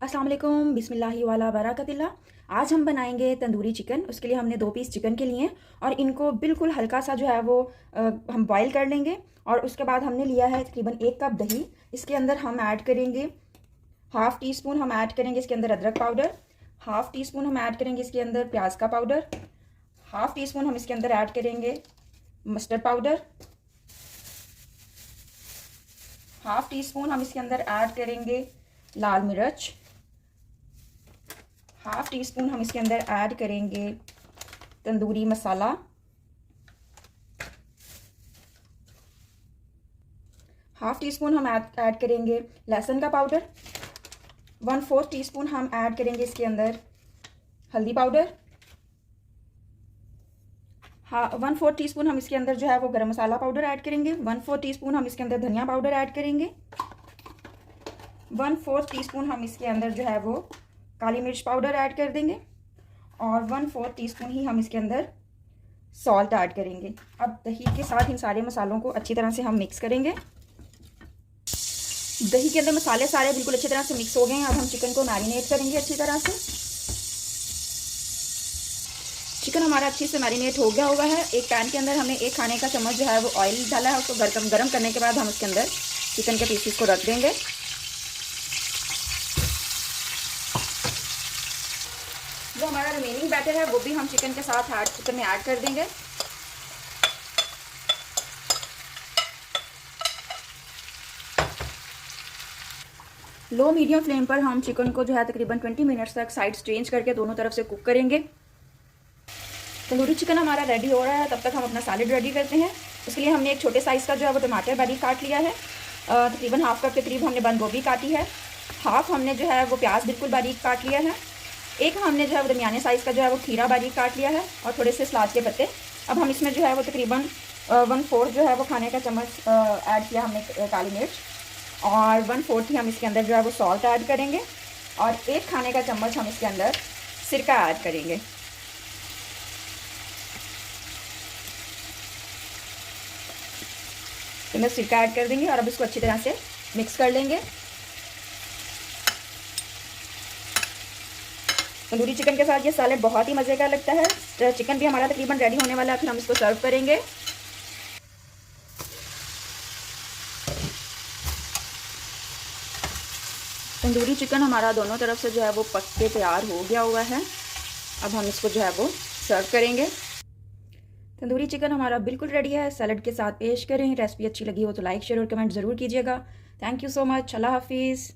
अस्सलाम वालेकुम बिस्मिल्लाहि वाला बरकतिल्लाह। आज हम बनाएंगे तंदूरी चिकन। उसके लिए हमने 2 पीस चिकन के लिए और इनको बिल्कुल हल्का सा जो है वो हम बॉईल कर लेंगे। और उसके बाद हमने लिया है तकरीबन 1 कप दही। इसके अंदर हम ऐड करेंगे हाफ़ टी स्पून हम ऐड करेंगे इसके अंदर अदरक पाउडर, हाफ़ टी स्पून हम ऐड करेंगे इसके अंदर प्याज का पाउडर, हाफ़ टी स्पून हम इसके अंदर ऐड करेंगे mustard powder, half tea spoon हम इसके अंदर ऐड करेंगे लाल मिर्च, हाफ़ टी स्पून हम इसके अंदर ऐड करेंगे tandoori masala, half tea spoon हम ऐड करेंगे लहसुन का पाउडर, 1/4 टीस्पून हम ऐड करेंगे इसके अंदर हल्दी पाउडर, 1/4 टीस्पून हम इसके अंदर जो है वो गरम मसाला पाउडर ऐड करेंगे, 1/4 टीस्पून हम इसके अंदर धनिया पाउडर ऐड करेंगे, 1/4 टीस्पून हम इसके अंदर जो है वो काली मिर्च पाउडर ऐड कर देंगे और 1/4 टीस्पून ही हम इसके अंदर सॉल्ट ऐड करेंगे। अब दही के साथ इन सारे मसालों को अच्छी तरह से हम मिक्स करेंगे। दही के अंदर मसाले सारे बिल्कुल अच्छी तरह से मिक्स हो गए हैं। अब हम चिकन को मैरिनेट करेंगे अच्छी तरह से। चिकन हमारा अच्छे से मैरिनेट हो गया हुआ है। एक पैन के अंदर हमने 1 खाने का चम्मच जो है वो ऑयल डाला है। उसको गर्म करने के बाद हम उसके अंदर चिकन के पीसेस को रख देंगे। जो हमारा रिमेनिंग बैटर है वो भी हम चिकन के साथ चिकन में ऐड कर देंगे। लो मीडियम फ्लेम पर हम चिकन को जो है तकरीबन 20 मिनट्स तक साइड्स चेंज करके दोनों तरफ से कुक करेंगे। तंदूरी चिकन हमारा रेडी हो रहा है, तब तक हम अपना सैलेड रेडी करते हैं। उसके लिए हमने एक छोटे साइज़ का जो है वो टमाटर बारीक काट लिया है। तकरीबन हाफ कप के करीब हमने बंद गोभी काटी है। हाफ हमने जो है वो प्याज बिल्कुल बारीक काट लिया है। एक हमने जो है वो दरमियाने साइज़ का जो है वो खीरा बारीक काट लिया है और थोड़े से सलाद के पत्ते। अब हम इसमें जो है वो तकरीबन 1/4 जो है वो खाने का चम्मच ऐड किया हमने काली मिर्च और 1/4 ही हम इसके अंदर जो है वो सॉल्ट ऐड करेंगे और 1 खाने का चम्मच हम इसके अंदर सिरका ऐड करेंगे। तो मैं सिरका ऐड कर देंगे और अब इसको अच्छी तरह से मिक्स कर लेंगे। तंदूरी चिकन के साथ ये सैलेड बहुत ही मज़े का लगता है। चिकन भी हमारा तकरीबन रेडी होने वाला है, फिर हम इसको सर्व करेंगे। तंदूरी चिकन हमारा दोनों तरफ से जो है वो पक के तैयार हो गया हुआ है। अब हम इसको जो है वो सर्व करेंगे। तंदूरी चिकन हमारा बिल्कुल रेडी है। सैलेड के साथ पेश करें। रेसिपी अच्छी लगी हो तो लाइक शेयर और कमेंट ज़रूर कीजिएगा। Thank you so much. अल्लाह हाफिज़।